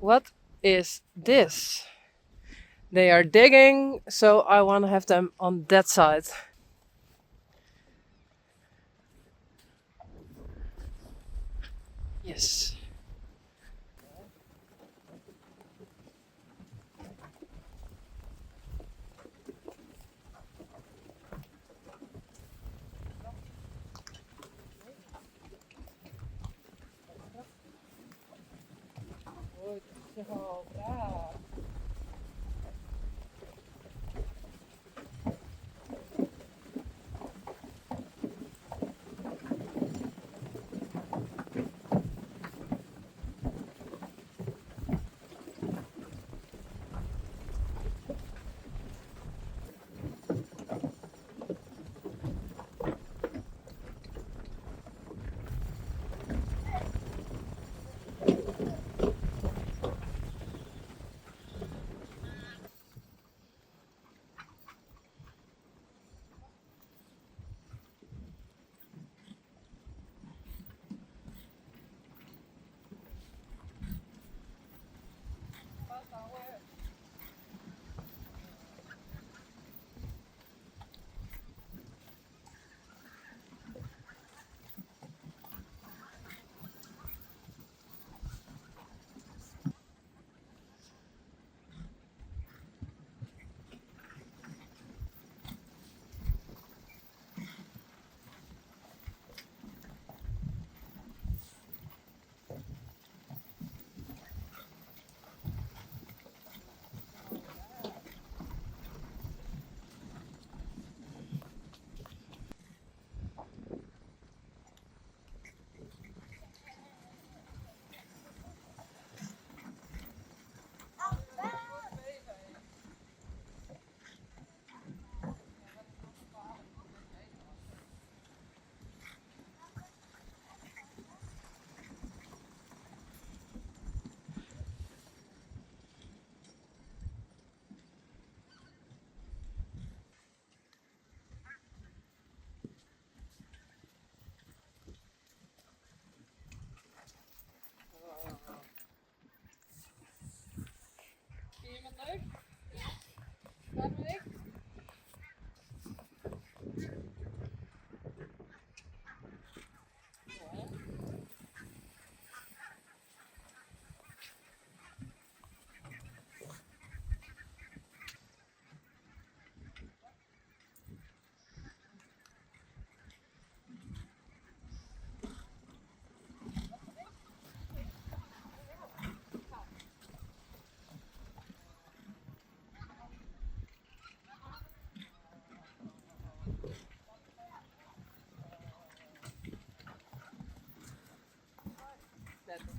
What is this? They are digging, so I want to have them on that side. Yes.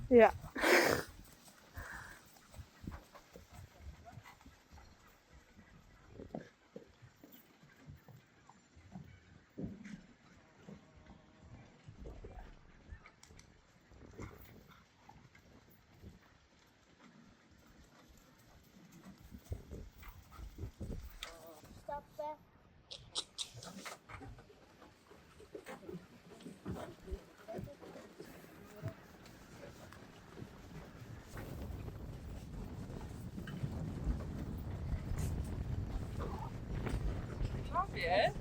Yeah. Yeah. Okay.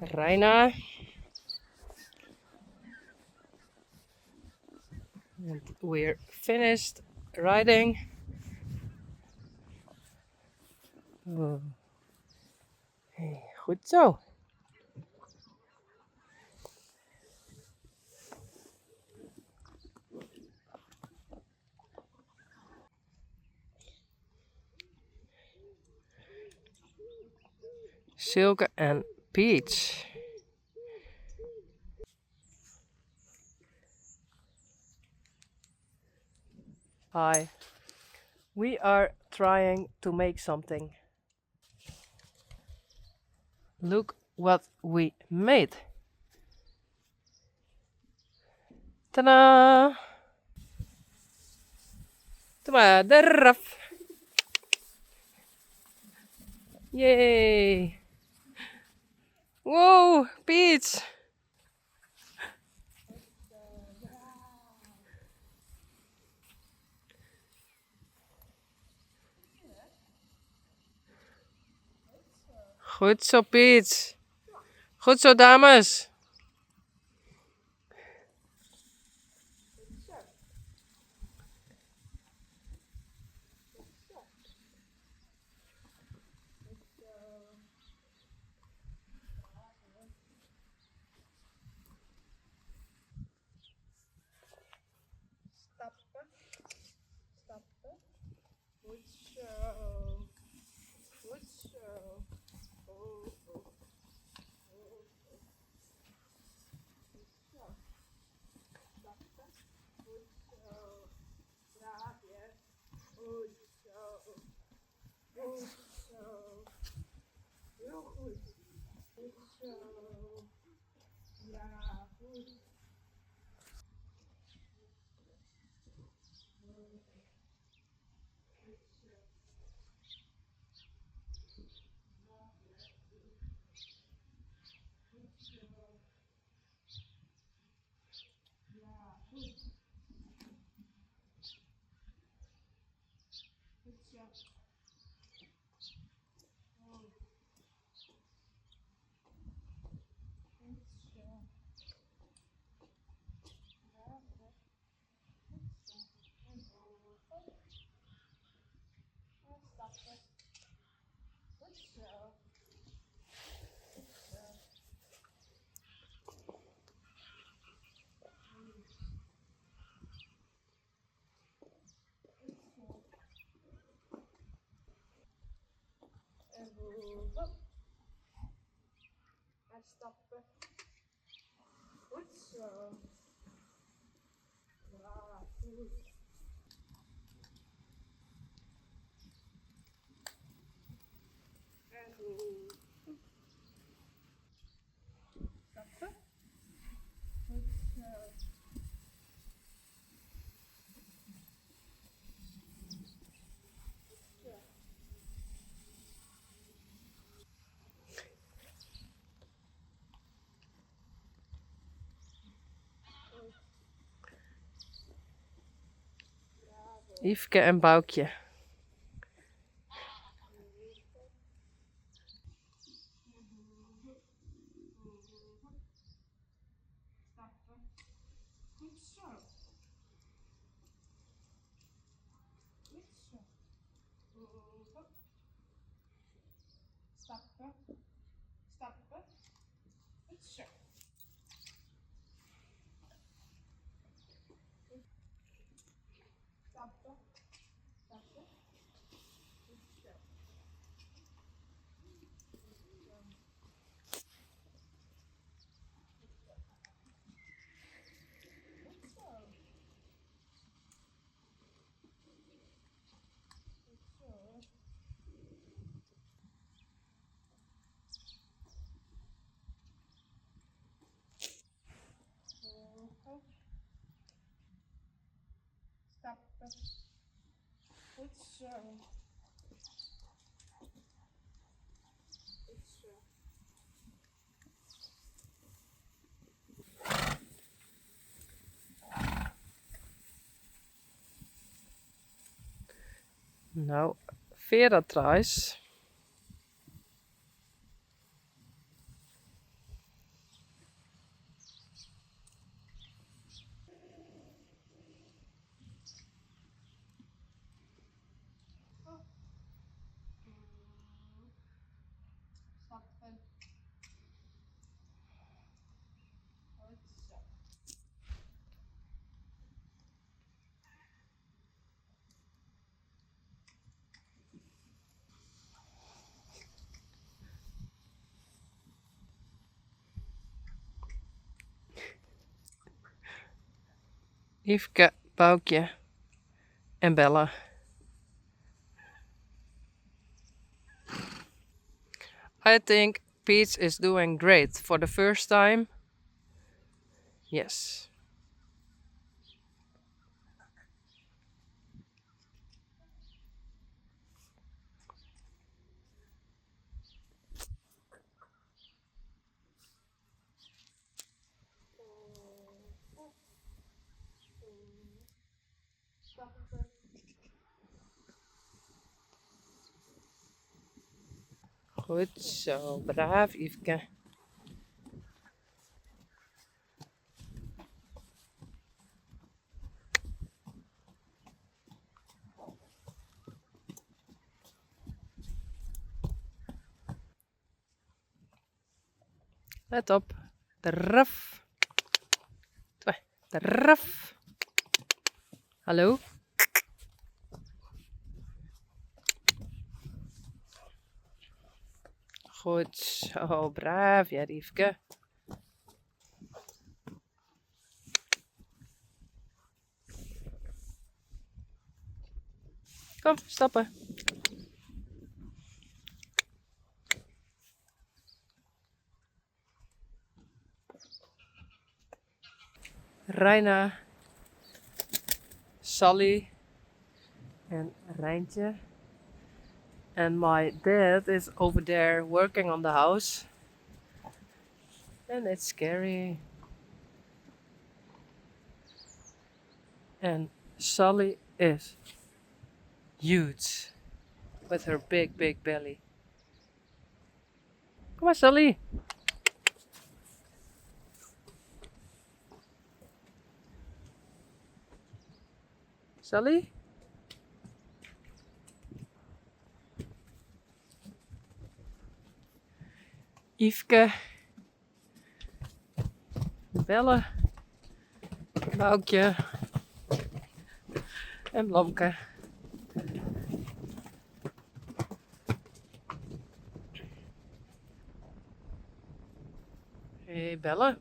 Reina. And we're finished riding. Oh. Hey, goed zo. Silke and Peach. Hi. We are trying to make something. Look what we made. Ta-da! Doe maar, derf! Yay! Wow, Peach! Goed zo, Peach. Goed zo, dames. Stappen, stappen. Goed zo. Goed zo. Oh, oh, oh, oh. Goed zo. Stappen. Goed zo. Braaf, yes. Goed zo. Goed zo. Heel goed. Goed zo. Ja, goed. Goed zo. Goed zo. Braaf, yes. Goed zo. En hoger. En stappen. Goed zo. Goed zo. En hoger. En stappen. Goed zo. Braaf, goed. En hoger. Stappen. Goed zo. Zo. Bravo. Yveske en Boukje. Stappen. Goed zo. Goed zo. Hoger. Stappen. Stappen. Goed zo. Stappen. Stappen. Goed zo. Goed zo. Goed zo. Hoger. Stappen. Goed zo. Goed zo. Nou, Vera tries. Yveske, Boukje en Bella. I think Peach is doing great for the first time. Yes. Stop it, baby. Goed zo, braaf Yveske. Let op. Draf. Draf. Hallo? Goed zo, braaf ja, Yveske. Kom, stappen. Reina, Sally and Rijntje. And my dad is over there working on the house. And it's scary. And Sally is huge with her big, big belly. Come on, Sally. Sally? Yveske. Belle. Boukje. En Blomke. Hey, Belle.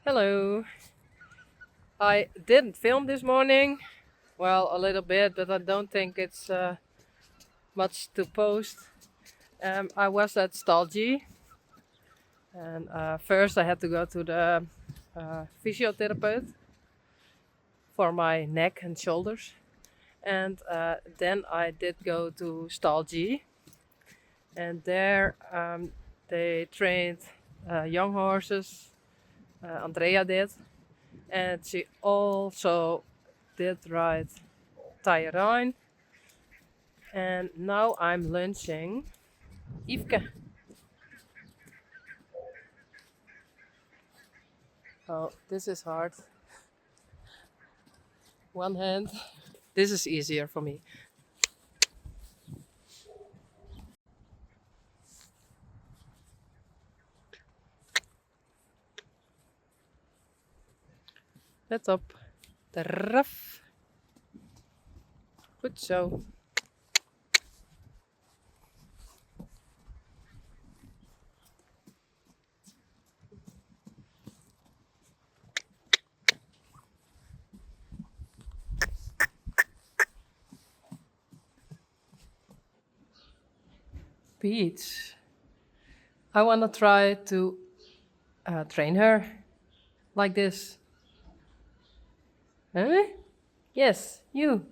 Hello. I didn't film this morning. Well, a little bit, but I don't think it's much to post. I was at Stalgy, and first I had to go to the physiotherapist for my neck and shoulders, and then I did go to Stalgy, and there they trained young horses. Andrea did, and she also did ride Tyrone. And now I'm lunching Yveske. Oh, this is hard. One hand. This is easier for me. Let op. Eraf. Goed zo. Peach. I want to try to train her like this. Huh? Yes, you.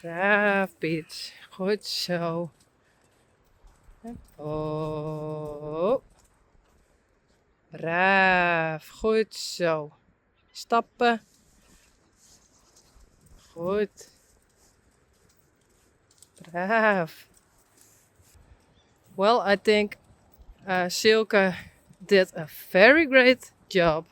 Braaf, Peach. Goed zo. Oh. Braaf. Goed zo. Stappen. Goed. Braaf. Well, I think Silke did a very great job.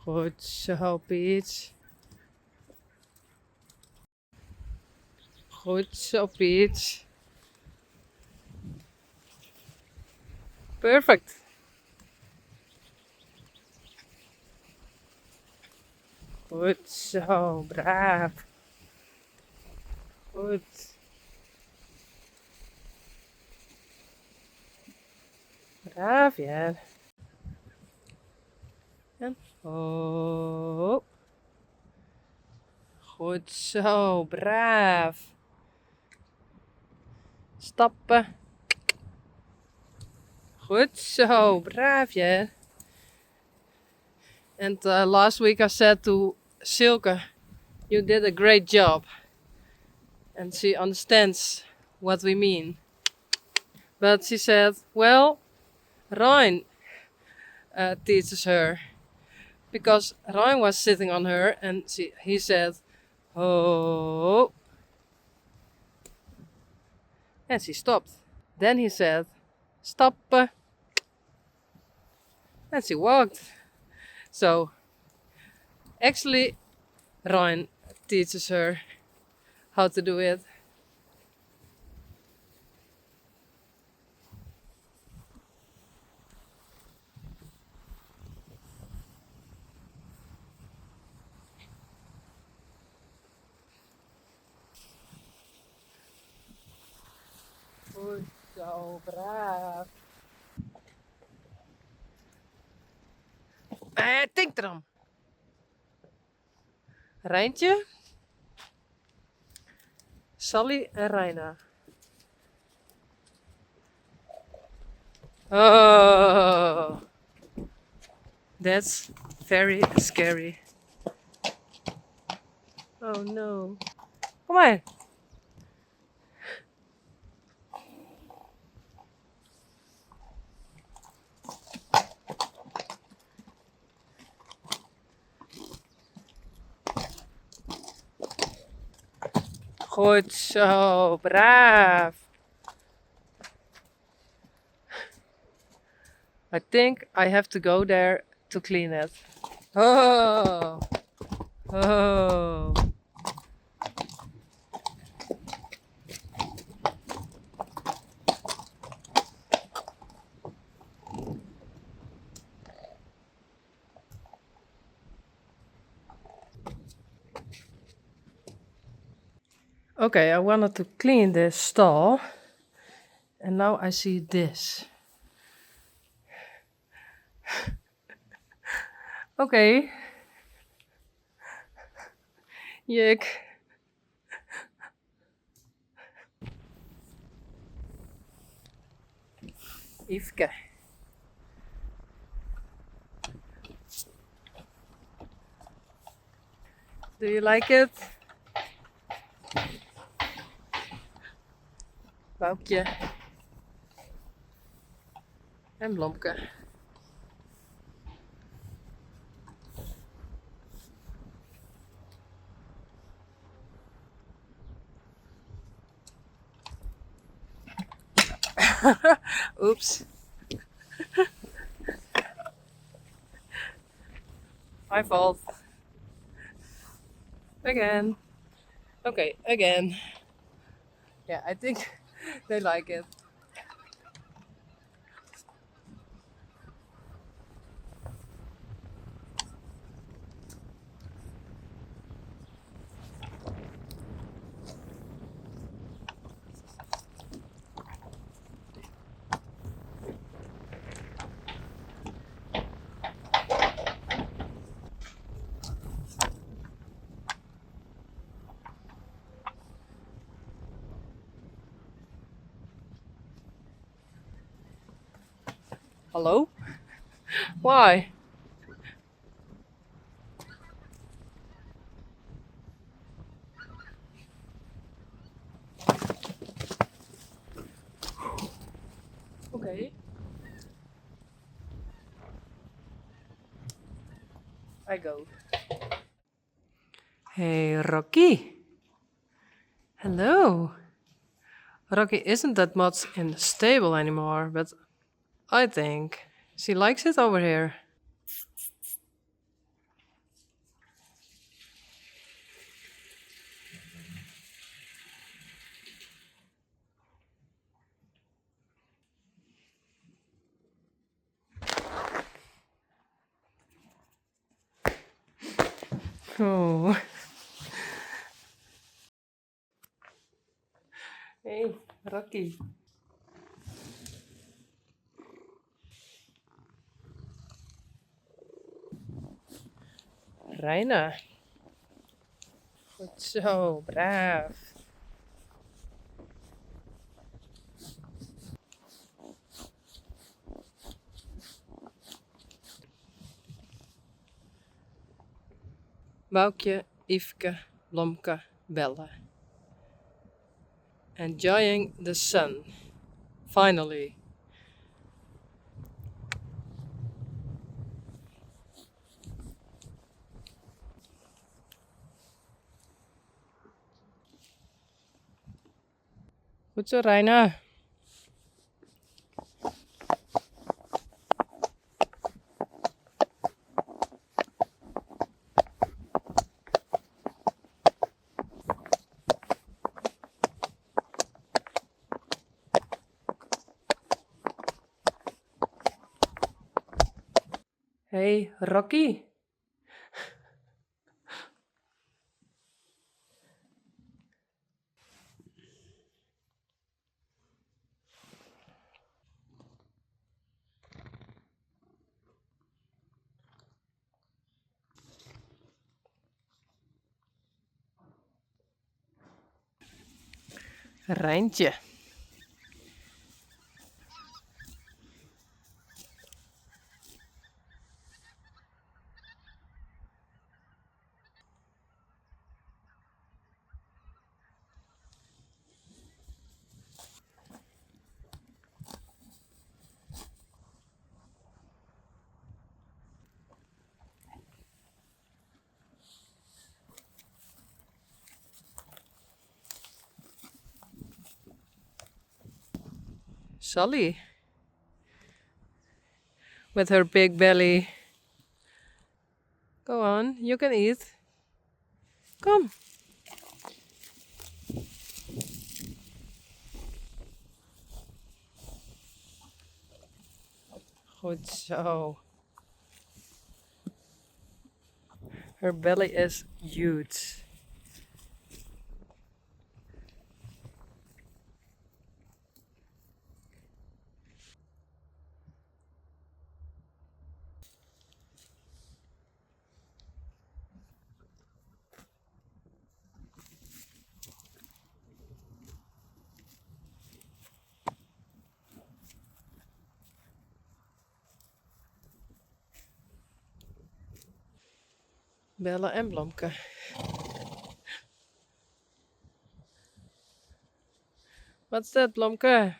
Goed zo, Peach. Goed zo, Peach. Perfect. Goed zo, braaf. Goed. Braaf, ja. En oh. Goed zo, braaf. Stappen. Goed zo, braaf, ja. And last week I said to Silke, you did a great job. And she understands what we mean. But she said, well, Ryan teaches her. Because Ryan was sitting on her and he said, oh. And she stopped. Then he said, stop. And she walked. So actually Ryan teaches her how to do it. Goed zo, braaf. Denk erom. Rijntje, Sally en Reina. Oh, that's very scary. Oh no. Kom maar. Goed zo, braaf. I think I have to go there to clean it. Oh, oh. Okay, I wanted to clean this stall. And now I see this. Okay. Yuck. Yveske. Do you like it? Boukje. En Blomke. Oops. My fault. Again. Okay, again. Yeah, I think they like it. Hello? Why? Okay. I go. Hey, Rocky. Hello. Rocky isn't that much in the stable anymore, but I think she likes it over here. Oh. Hey, Rocky. Reina. Goed zo, braaf. Boukje, Yveske, Blomke, Belle. Enjoying the sun. Finally. Goed zo, Reina. Hey, Rocky. Rijntje. Sally. With her big belly. Go on, you can eat. Come. Goed zo. Her belly is huge. Belle en Blomke. What's that, Blomke?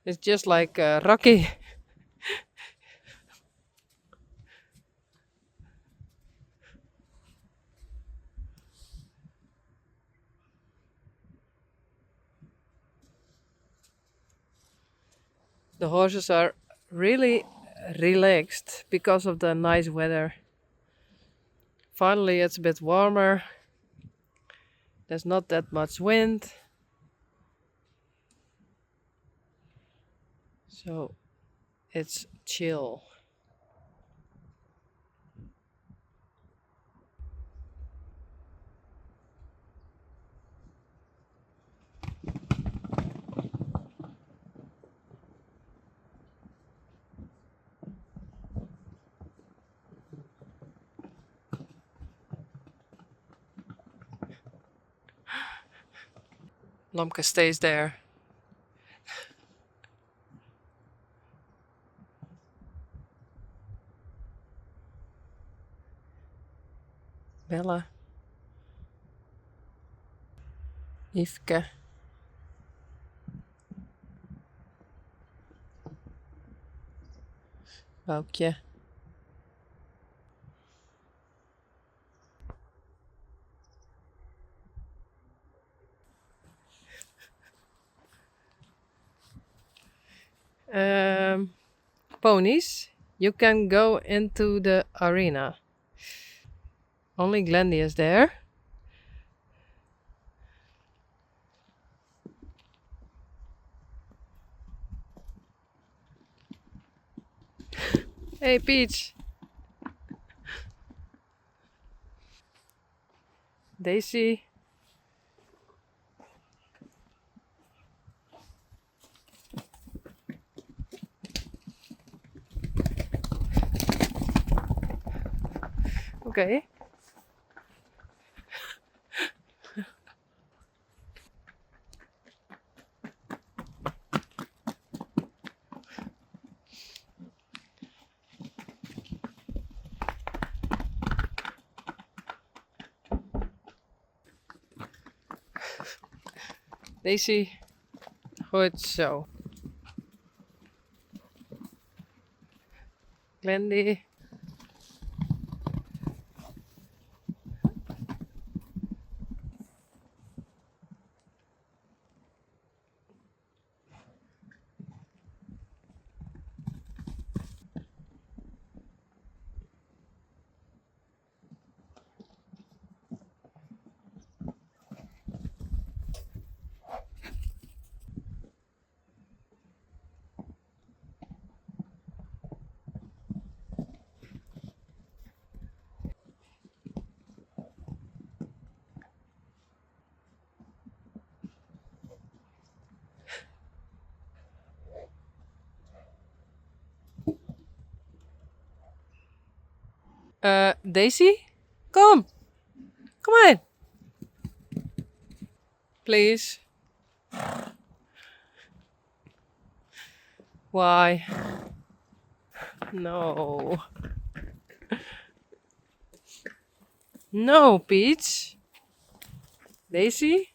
It's just like Rocky. The horses are really relaxed because of the nice weather. Finally, it's a bit warmer. There's not that much wind. So it's chill. Lomke stays there. Bella. Yveske. Boukje. Ponies, you can go into the arena. Only Glendy is there. Hey, Peach. Daisy. Okay. Daisy. Goed zo. Glendy. Daisy? Come! Come on! Please. Why? No. No, Peach. Daisy?